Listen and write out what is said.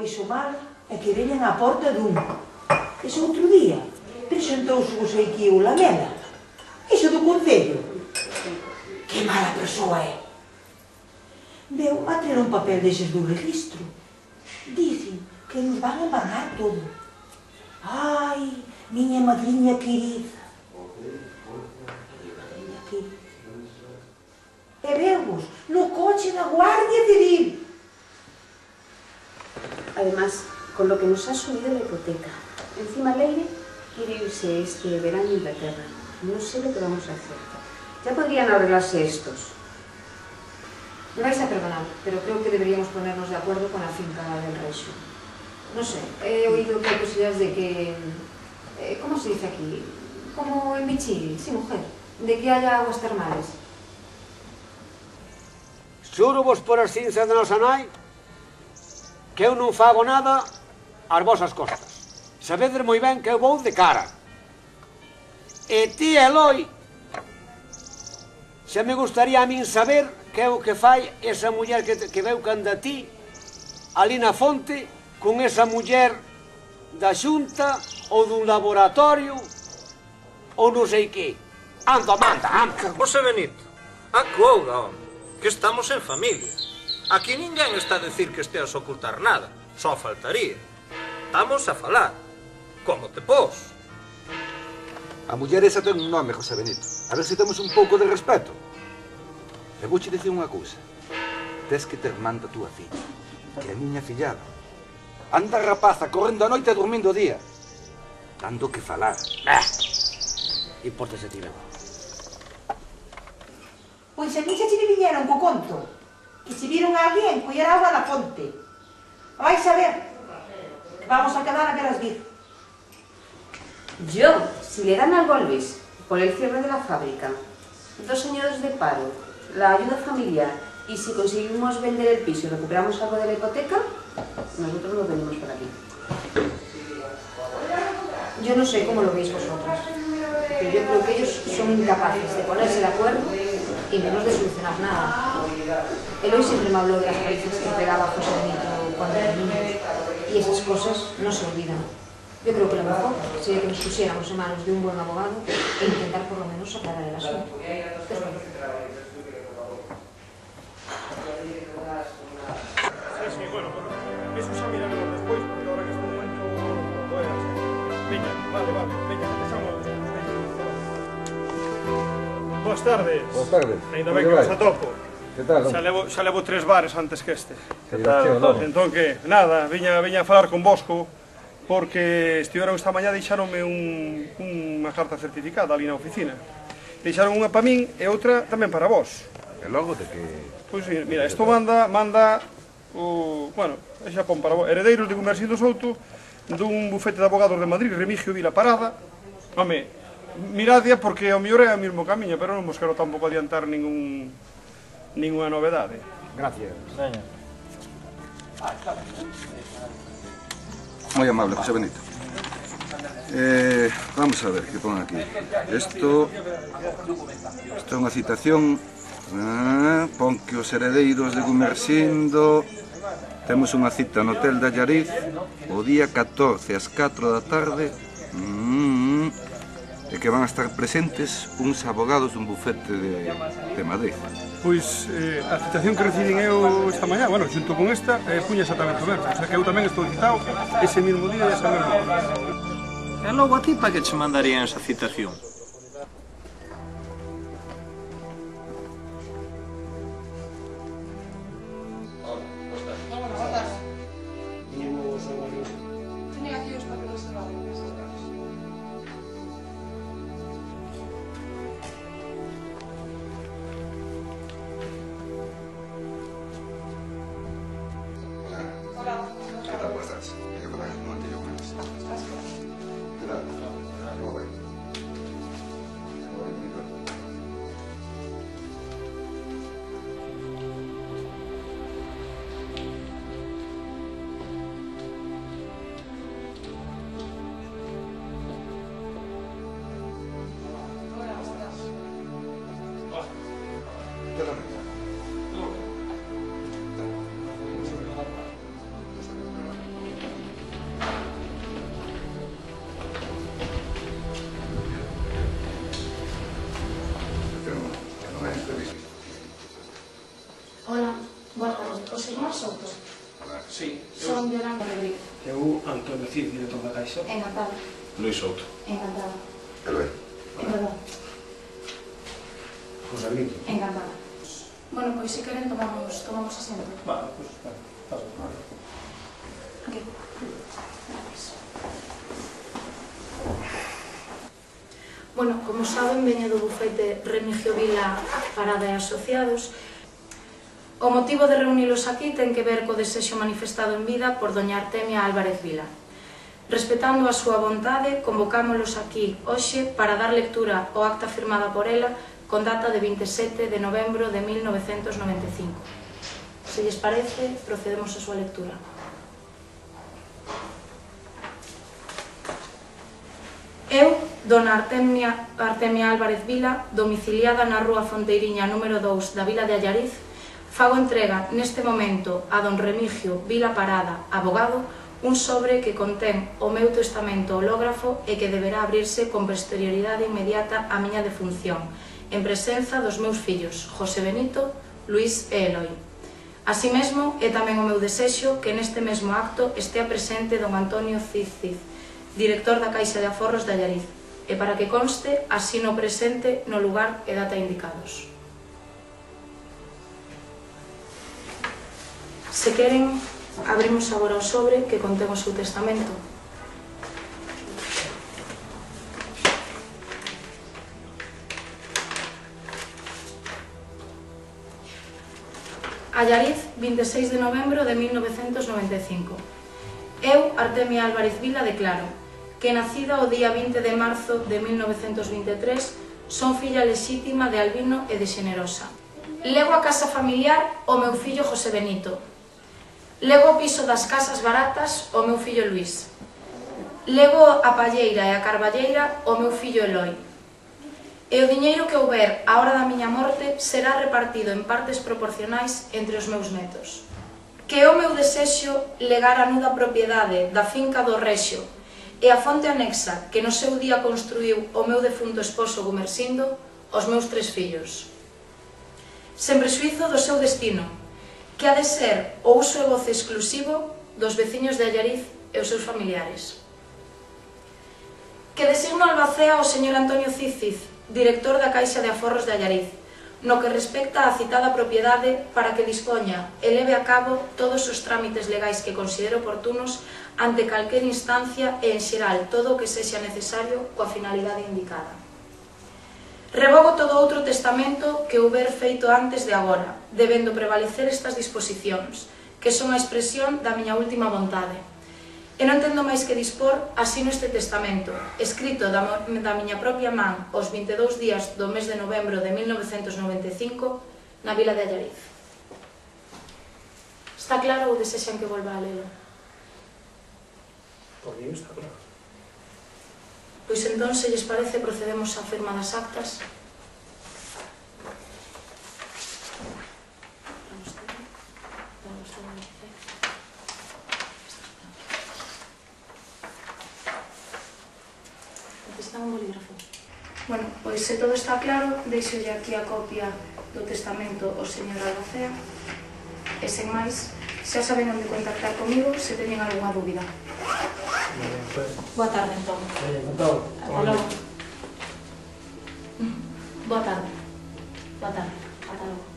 iso mal é que veñan á porta dun. Ese outro día presentouse o Seiquío Lamela. Iso do Concello. Que mala persoa é. Veu a ter un papel deses do registro. Dicen que nos van a embargar todo. Ai, miña madriña querida. E vemos no coche da Guardia Civil. Además, con lo que nos ha subido la hipoteca, encima Leire quiere irse este verano a Inglaterra. No sé lo que vamos a hacer. Ya podrían arreglarse estos. Me vais a perdonar, pero creo que deberíamos ponernos de acuerdo con la finca del Reixo. No sé, he oído que hay posibilidades de que... ¿cómo se dice aquí? Como en Michili, sí, mujer. De que haya aguas termales. Xuro vos por as cinzas da nosa nai que eu non fago nada ás vosas costas. Sabedes moi ben que eu vou de cara. E ti, Eloi, se me gustaría a min saber que é o que fai esa muller que veu canda ti ali na fonte con esa muller da xunta ou dun laboratorio ou non sei que. Anda, manda, anda. José Benito, acuda, home, que estamos en familia. Aquí ninguén está a decir que esteas a ocultar nada, só faltaría. Estamos a falar. Como te pos? A muller esa ten un nome, José Benito. A ver se temos un pouco de respeto. E vouche dicir unha cousa. Tes que ter manda a túa filla, que é a miña fillada. Anda rapaza, correndo a noite e dormindo o día. Dando que falar. Impórtese ti ben. Pois a mí xa che viñeron co conto. Que se viron a alguén coller agua na fonte. Vais a ver. Vamos a quedar a ver as vir. Yo, si le dan algo a Luis por el cierre de la fábrica, 2 años de paro, la ayuda familiar y si conseguimos vender el piso y recuperamos algo de la hipoteca, nosotros nos venimos por aquí. Yo no sé cómo lo veis vosotras, pero yo creo que ellos son incapaces de ponerse de acuerdo y menos de solucionar nada. Eloy siempre me habló de las palizas que pegaba José Benito cuando era niño, y esas cosas no se olvidan. Yo creo que lo mejor sería que nos pusiéramos en manos de un buen abogado e intentar por lo menos aclarar el asunto. ¿Qué os parece? Sí, bueno, eso xa miraremos despois, porque ahora que este momento non vai a ser. Veña, vale, veña, empezamos. Boas tardes. Boas tardes. Ainda ben que vos atopo. Que tal, Xa levo 3 bares antes que este. Que tal, Entón que, nada, viña a falar con vosco, porque estiveron esta mañá, deixaronme unha carta certificada ali na oficina. Deixaron unha para min e outra tamén para vos. E logo de que... Pois mira, isto manda o... Bueno, é xa pon para vos. Heredeiros de Gumersindo Souto, dun bufete de abogados de Madrid, Remigio Vila Parada. Home, miradia porque ao mellor é o mesmo camiño, pero non vos quero tampouco adiantar ninguna novedade. Gracias. Veña. Moi amable, José Benito. Vamos a ver que pon aquí. Isto é unha citación. Pon que os heredeiros de Gumersindo temos unha cita no Hotel da Allariz o día 14 ás 4 da tarde e que van a estar presentes uns abogados dun bufete de Madrid. Pois a citación que recibín eu esta mañá, bueno, xunto con esta, puña exactamente o mesmo. O sea que eu tamén estou citado ese mesmo día e ese mesmo hora. E logo a ti para que che mandarían esa citación? irmán Souto? Sí. Son Yolanda Rodríguez. Eu, Antonio Cid, director da Caixa. Encantada. Luis Souto. Encantada. Eloy. Encantada. José Benito. Encantada. Bueno, pois se queren tomamos asiento. Vale, pois, pasa. Aquí. Gracias. Bueno, como saben, veño do bufete Remigio Vila Parada e Asociados. O motivo de reunilos aquí ten que ver co desexo manifestado en vida por doña Artemia Álvarez Vila. Respetando a súa vontade, convocámolos aquí hoxe para dar lectura ao acta firmada por ela con data de 27 de novembro de 1995. Se lles parece, procedemos a súa lectura. Eu, dona Artemia Álvarez Vila, domiciliada na rúa Fonteiriña número 2 da vila de Allariz, fago entrega neste momento a don Remigio Vila Parada, abogado, un sobre que contén o meu testamento hológrafo e que deberá abrirse con posterioridade inmediata á miña defunción, en presenza dos meus fillos, José Benito, Luis e Eloy. Así mesmo, é tamén o meu desexo que neste mesmo acto estea presente don Antonio Cid, director da Caixa de Aforros de Allariz, e para que conste, asino presente no lugar e data indicados. Se queren, abrimos agora o sobre que contén o seu testamento. Allariz, 26 de novembro de 1995. Eu, Artemia Álvarez Vila, declaro que, nacida o día 20 de marzo de 1923, son filla lexítima de Albino e de Xenerosa. Lego a casa familiar o meu fillo José Benito. Lego o piso das casas baratas o meu fillo Luis. Lego a palleira e a carballeira o meu fillo Eloy. E o diñeiro que houber á hora da miña morte será repartido en partes proporcionais entre os meus netos. Que é o meu desexo legar a nuda propiedade da finca do Rexio e a fonte anexa que no seu día construiu o meu defunto esposo Gumersindo aos meus 3 fillos. Sen prexuízo do seu destino, que ha de ser o uso e goce exclusivo dos veciños de Allariz e os seus familiares. Que designo albacea ao señor Antonio Cid, director da Caixa de Aforros de Allariz, no que respecta á citada propiedade para que dispoña e leve a cabo todos os trámites legais que considere oportunos ante calquer instancia e, en xeral, todo o que sexa necesario coa finalidade indicada. Revogo todo outro testamento que houber feito antes de agora, debendo prevalecer estas disposicións, que son a expresión da miña última vontade. E non tendo máis que dispor, asino este testamento, escrito da miña propia man os 22 días do mes de novembro de 1995 na vila de Allariz. Está claro ou desexan que volva a lelo? Por mí está claro. Pois entón, se lles parece, procedemos á firma das actas. Necesitan un bolígrafo. Bueno, pois se todo está claro, deixolle aquí a copia do testamento ao señor Albacea. E sen máis, xa saben onde contactar comigo se teñen algunha dúbida. Boa tarde, entón. Ata logo. Boa tarde. Boa tarde. Ata logo.